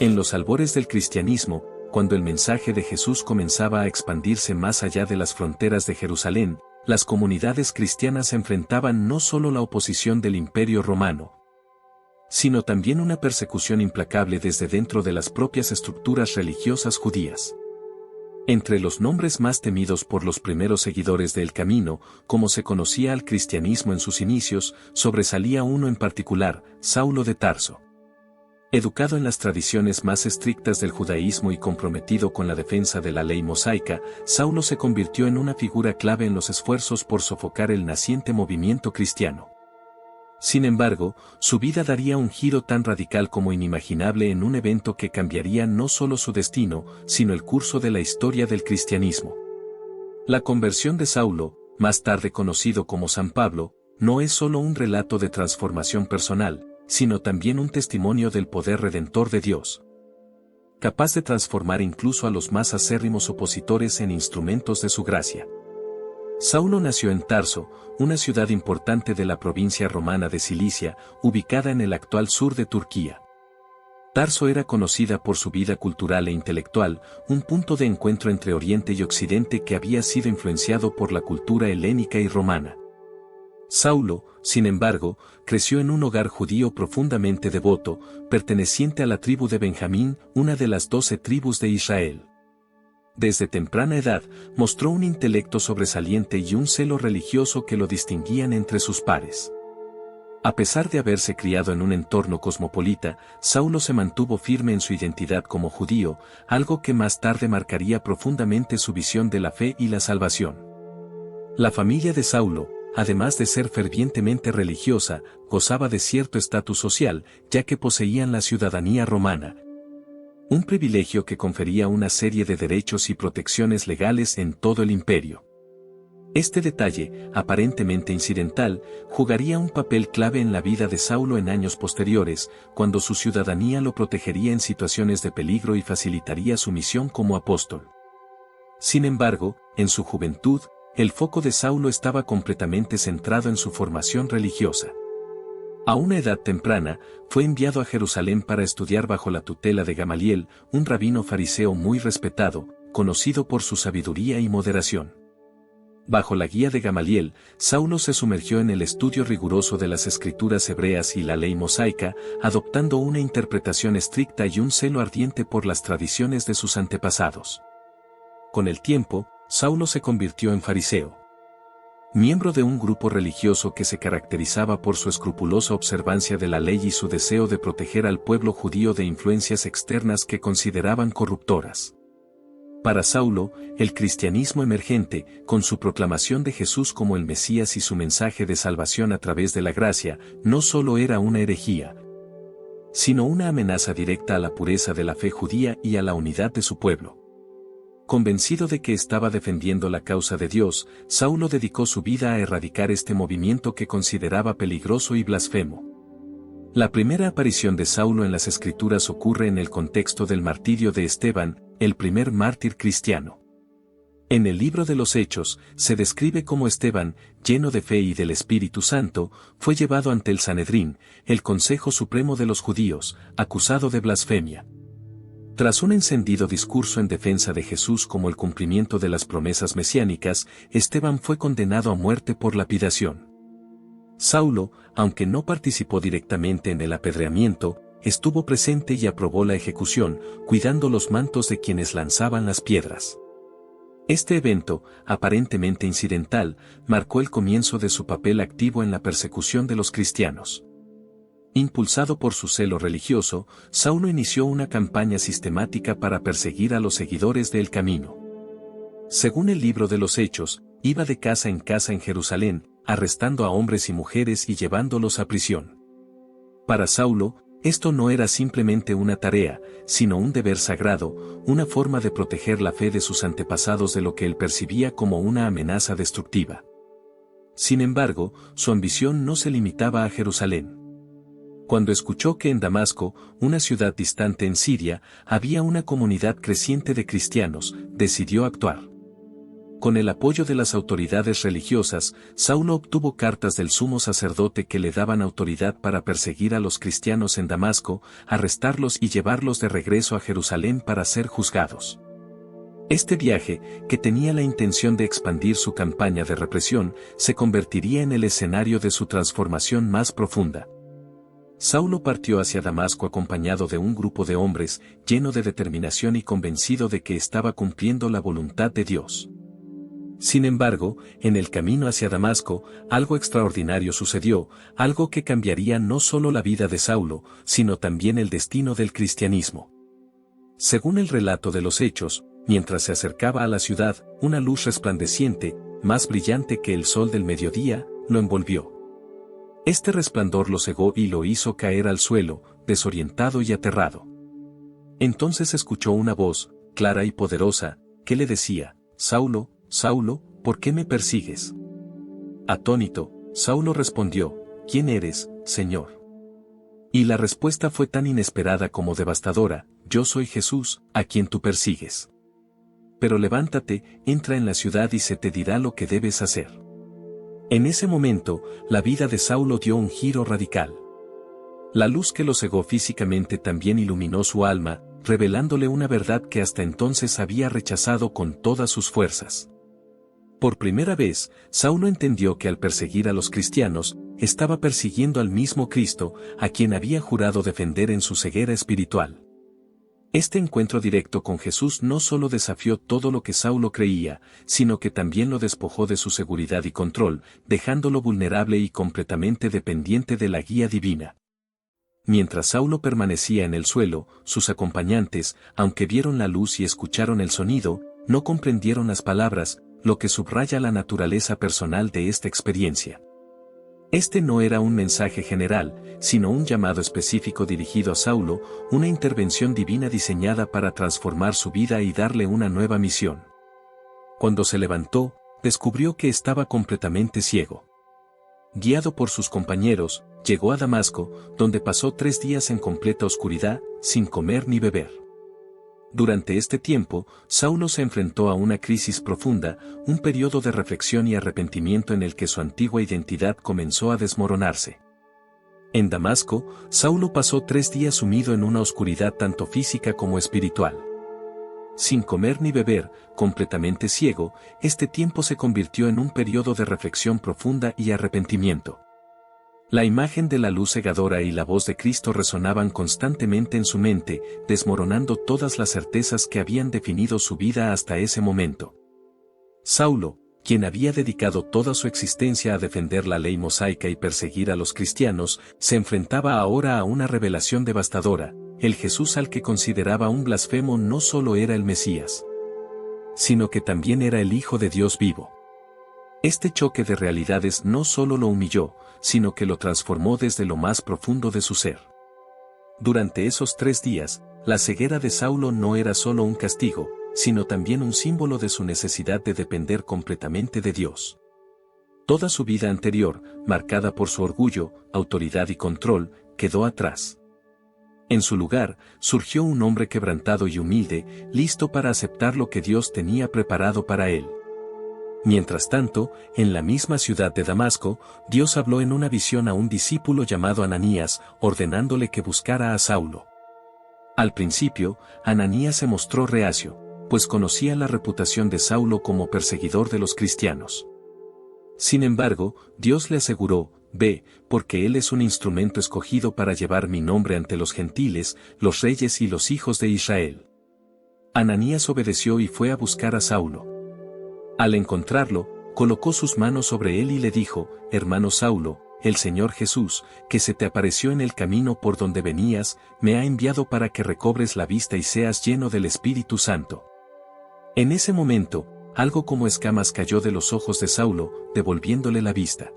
En los albores del cristianismo, cuando el mensaje de Jesús comenzaba a expandirse más allá de las fronteras de Jerusalén, las comunidades cristianas enfrentaban no solo la oposición del Imperio Romano, sino también una persecución implacable desde dentro de las propias estructuras religiosas judías. Entre los nombres más temidos por los primeros seguidores del camino, como se conocía al cristianismo en sus inicios, sobresalía uno en particular, Saulo de Tarso. Educado en las tradiciones más estrictas del judaísmo y comprometido con la defensa de la ley mosaica, Saulo se convirtió en una figura clave en los esfuerzos por sofocar el naciente movimiento cristiano. Sin embargo, su vida daría un giro tan radical como inimaginable en un evento que cambiaría no solo su destino, sino el curso de la historia del cristianismo. La conversión de Saulo, más tarde conocido como San Pablo, no es solo un relato de transformación personal, sino también un testimonio del poder redentor de Dios, capaz de transformar incluso a los más acérrimos opositores en instrumentos de su gracia. Saulo nació en Tarso, una ciudad importante de la provincia romana de Cilicia, ubicada en el actual sur de Turquía. Tarso era conocida por su vida cultural e intelectual, un punto de encuentro entre Oriente y Occidente que había sido influenciado por la cultura helénica y romana. Saulo, sin embargo, creció en un hogar judío profundamente devoto, perteneciente a la tribu de Benjamín, una de las 12 tribus de Israel. Desde temprana edad, mostró un intelecto sobresaliente y un celo religioso que lo distinguían entre sus pares. A pesar de haberse criado en un entorno cosmopolita, Saulo se mantuvo firme en su identidad como judío, algo que más tarde marcaría profundamente su visión de la fe y la salvación. La familia de Saulo, además de ser fervientemente religiosa, gozaba de cierto estatus social, ya que poseían la ciudadanía romana, un privilegio que confería una serie de derechos y protecciones legales en todo el imperio. Este detalle, aparentemente incidental, jugaría un papel clave en la vida de Saulo en años posteriores, cuando su ciudadanía lo protegería en situaciones de peligro y facilitaría su misión como apóstol. Sin embargo, en su juventud, el foco de Saulo estaba completamente centrado en su formación religiosa. A una edad temprana, fue enviado a Jerusalén para estudiar bajo la tutela de Gamaliel, un rabino fariseo muy respetado, conocido por su sabiduría y moderación. Bajo la guía de Gamaliel, Saulo se sumergió en el estudio riguroso de las escrituras hebreas y la ley mosaica, adoptando una interpretación estricta y un celo ardiente por las tradiciones de sus antepasados. Con el tiempo, Saulo se convirtió en fariseo, miembro de un grupo religioso que se caracterizaba por su escrupulosa observancia de la ley y su deseo de proteger al pueblo judío de influencias externas que consideraban corruptoras. Para Saulo, el cristianismo emergente, con su proclamación de Jesús como el Mesías y su mensaje de salvación a través de la gracia, no solo era una herejía, sino una amenaza directa a la pureza de la fe judía y a la unidad de su pueblo. Convencido de que estaba defendiendo la causa de Dios, Saulo dedicó su vida a erradicar este movimiento que consideraba peligroso y blasfemo. La primera aparición de Saulo en las Escrituras ocurre en el contexto del martirio de Esteban, el primer mártir cristiano. En el libro de los Hechos, se describe cómo Esteban, lleno de fe y del Espíritu Santo, fue llevado ante el Sanedrín, el Consejo Supremo de los Judíos, acusado de blasfemia. Tras un encendido discurso en defensa de Jesús como el cumplimiento de las promesas mesiánicas, Esteban fue condenado a muerte por lapidación. Saulo, aunque no participó directamente en el apedreamiento, estuvo presente y aprobó la ejecución, cuidando los mantos de quienes lanzaban las piedras. Este evento, aparentemente incidental, marcó el comienzo de su papel activo en la persecución de los cristianos. Impulsado por su celo religioso, Saulo inició una campaña sistemática para perseguir a los seguidores del camino. Según el libro de los Hechos, iba de casa en Jerusalén, arrestando a hombres y mujeres y llevándolos a prisión. Para Saulo, esto no era simplemente una tarea, sino un deber sagrado, una forma de proteger la fe de sus antepasados de lo que él percibía como una amenaza destructiva. Sin embargo, su ambición no se limitaba a Jerusalén. Cuando escuchó que en Damasco, una ciudad distante en Siria, había una comunidad creciente de cristianos, decidió actuar. Con el apoyo de las autoridades religiosas, Saulo obtuvo cartas del sumo sacerdote que le daban autoridad para perseguir a los cristianos en Damasco, arrestarlos y llevarlos de regreso a Jerusalén para ser juzgados. Este viaje, que tenía la intención de expandir su campaña de represión, se convertiría en el escenario de su transformación más profunda. Saulo partió hacia Damasco acompañado de un grupo de hombres, lleno de determinación y convencido de que estaba cumpliendo la voluntad de Dios. Sin embargo, en el camino hacia Damasco, algo extraordinario sucedió, algo que cambiaría no solo la vida de Saulo, sino también el destino del cristianismo. Según el relato de los Hechos, mientras se acercaba a la ciudad, una luz resplandeciente, más brillante que el sol del mediodía, lo envolvió. Este resplandor lo cegó y lo hizo caer al suelo, desorientado y aterrado. Entonces escuchó una voz, clara y poderosa, que le decía: «Saulo, Saulo, ¿por qué me persigues?». Atónito, Saulo respondió: «¿Quién eres, Señor?». Y la respuesta fue tan inesperada como devastadora: «Yo soy Jesús, a quien tú persigues. Pero levántate, entra en la ciudad y se te dirá lo que debes hacer». En ese momento, la vida de Saulo dio un giro radical. La luz que lo cegó físicamente también iluminó su alma, revelándole una verdad que hasta entonces había rechazado con todas sus fuerzas. Por primera vez, Saulo entendió que al perseguir a los cristianos, estaba persiguiendo al mismo Cristo, a quien había jurado defender en su ceguera espiritual. Este encuentro directo con Jesús no solo desafió todo lo que Saulo creía, sino que también lo despojó de su seguridad y control, dejándolo vulnerable y completamente dependiente de la guía divina. Mientras Saulo permanecía en el suelo, sus acompañantes, aunque vieron la luz y escucharon el sonido, no comprendieron las palabras, lo que subraya la naturaleza personal de esta experiencia. Este no era un mensaje general, sino un llamado específico dirigido a Saulo, una intervención divina diseñada para transformar su vida y darle una nueva misión. Cuando se levantó, descubrió que estaba completamente ciego. Guiado por sus compañeros, llegó a Damasco, donde pasó 3 días en completa oscuridad, sin comer ni beber. Durante este tiempo, Saulo se enfrentó a una crisis profunda, un periodo de reflexión y arrepentimiento en el que su antigua identidad comenzó a desmoronarse. En Damasco, Saulo pasó 3 días sumido en una oscuridad tanto física como espiritual. Sin comer ni beber, completamente ciego, este tiempo se convirtió en un periodo de reflexión profunda y arrepentimiento. La imagen de la luz cegadora y la voz de Cristo resonaban constantemente en su mente, desmoronando todas las certezas que habían definido su vida hasta ese momento. Saulo, quien había dedicado toda su existencia a defender la ley mosaica y perseguir a los cristianos, se enfrentaba ahora a una revelación devastadora: el Jesús al que consideraba un blasfemo no solo era el Mesías, sino que también era el Hijo de Dios vivo. Este choque de realidades no solo lo humilló, sino que lo transformó desde lo más profundo de su ser. Durante esos 3 días, la ceguera de Saulo no era solo un castigo, sino también un símbolo de su necesidad de depender completamente de Dios. Toda su vida anterior, marcada por su orgullo, autoridad y control, quedó atrás. En su lugar, surgió un hombre quebrantado y humilde, listo para aceptar lo que Dios tenía preparado para él. Mientras tanto, en la misma ciudad de Damasco, Dios habló en una visión a un discípulo llamado Ananías, ordenándole que buscara a Saulo. Al principio, Ananías se mostró reacio, pues conocía la reputación de Saulo como perseguidor de los cristianos. Sin embargo, Dios le aseguró: «Ve, porque él es un instrumento escogido para llevar mi nombre ante los gentiles, los reyes y los hijos de Israel». Ananías obedeció y fue a buscar a Saulo. Al encontrarlo, colocó sus manos sobre él y le dijo: «Hermano Saulo, el Señor Jesús, que se te apareció en el camino por donde venías, me ha enviado para que recobres la vista y seas lleno del Espíritu Santo». En ese momento, algo como escamas cayó de los ojos de Saulo, devolviéndole la vista.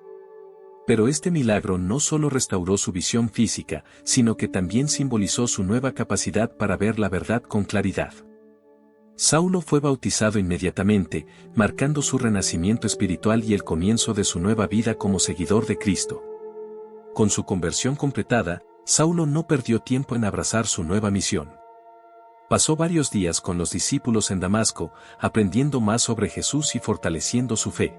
Pero este milagro no solo restauró su visión física, sino que también simbolizó su nueva capacidad para ver la verdad con claridad. Saulo fue bautizado inmediatamente, marcando su renacimiento espiritual y el comienzo de su nueva vida como seguidor de Cristo. Con su conversión completada, Saulo no perdió tiempo en abrazar su nueva misión. Pasó varios días con los discípulos en Damasco, aprendiendo más sobre Jesús y fortaleciendo su fe.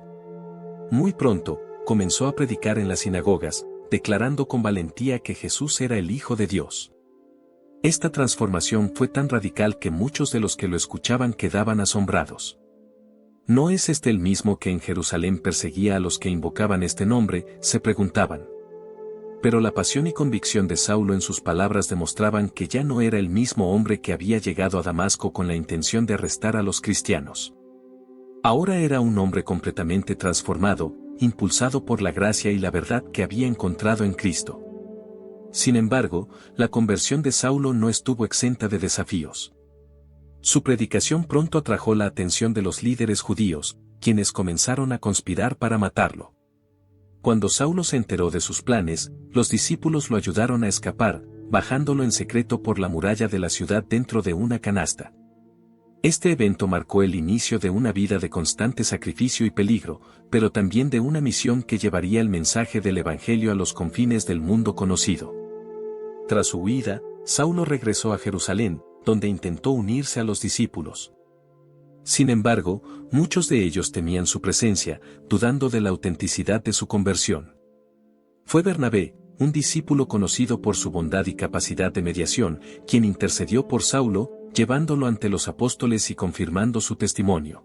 Muy pronto, comenzó a predicar en las sinagogas, declarando con valentía que Jesús era el Hijo de Dios. Esta transformación fue tan radical que muchos de los que lo escuchaban quedaban asombrados. ¿No es este el mismo que en Jerusalén perseguía a los que invocaban este nombre?, se preguntaban. Pero la pasión y convicción de Saulo en sus palabras demostraban que ya no era el mismo hombre que había llegado a Damasco con la intención de arrestar a los cristianos. Ahora era un hombre completamente transformado, impulsado por la gracia y la verdad que había encontrado en Cristo. Sin embargo, la conversión de Saulo no estuvo exenta de desafíos. Su predicación pronto atrajo la atención de los líderes judíos, quienes comenzaron a conspirar para matarlo. Cuando Saulo se enteró de sus planes, los discípulos lo ayudaron a escapar, bajándolo en secreto por la muralla de la ciudad dentro de una canasta. Este evento marcó el inicio de una vida de constante sacrificio y peligro, pero también de una misión que llevaría el mensaje del Evangelio a los confines del mundo conocido. Tras su huida, Saulo regresó a Jerusalén, donde intentó unirse a los discípulos. Sin embargo, muchos de ellos temían su presencia, dudando de la autenticidad de su conversión. Fue Bernabé, un discípulo conocido por su bondad y capacidad de mediación, quien intercedió por Saulo, llevándolo ante los apóstoles y confirmando su testimonio.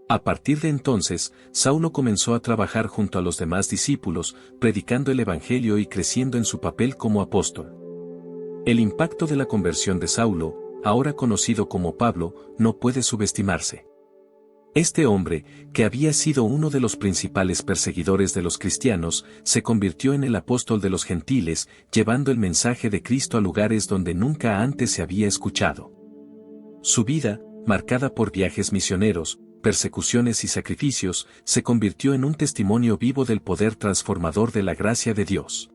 A partir de entonces, Saulo comenzó a trabajar junto a los demás discípulos, predicando el Evangelio y creciendo en su papel como apóstol. El impacto de la conversión de Saulo, ahora conocido como Pablo, no puede subestimarse. Este hombre, que había sido uno de los principales perseguidores de los cristianos, se convirtió en el apóstol de los gentiles, llevando el mensaje de Cristo a lugares donde nunca antes se había escuchado. Su vida, marcada por viajes misioneros, persecuciones y sacrificios, se convirtió en un testimonio vivo del poder transformador de la gracia de Dios.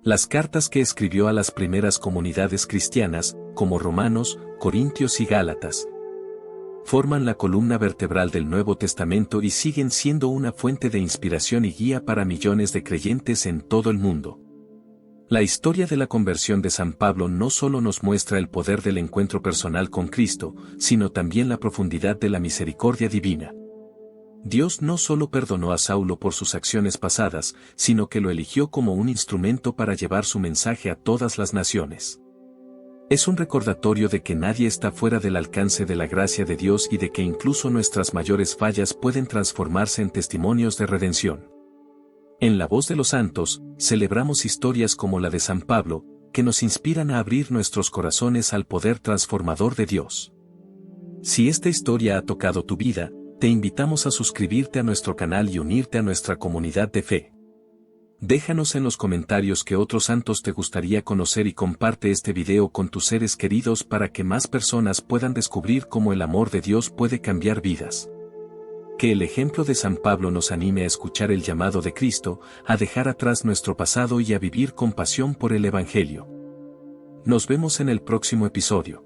Las cartas que escribió a las primeras comunidades cristianas, como Romanos, Corintios y Gálatas, forman la columna vertebral del Nuevo Testamento y siguen siendo una fuente de inspiración y guía para millones de creyentes en todo el mundo. La historia de la conversión de San Pablo no solo nos muestra el poder del encuentro personal con Cristo, sino también la profundidad de la misericordia divina. Dios no solo perdonó a Saulo por sus acciones pasadas, sino que lo eligió como un instrumento para llevar su mensaje a todas las naciones. Es un recordatorio de que nadie está fuera del alcance de la gracia de Dios y de que incluso nuestras mayores fallas pueden transformarse en testimonios de redención. En La Voz de los Santos, celebramos historias como la de San Pablo, que nos inspiran a abrir nuestros corazones al poder transformador de Dios. Si esta historia ha tocado tu vida, te invitamos a suscribirte a nuestro canal y unirte a nuestra comunidad de fe. Déjanos en los comentarios qué otros santos te gustaría conocer y comparte este video con tus seres queridos para que más personas puedan descubrir cómo el amor de Dios puede cambiar vidas. Que el ejemplo de San Pablo nos anime a escuchar el llamado de Cristo, a dejar atrás nuestro pasado y a vivir con pasión por el Evangelio. Nos vemos en el próximo episodio.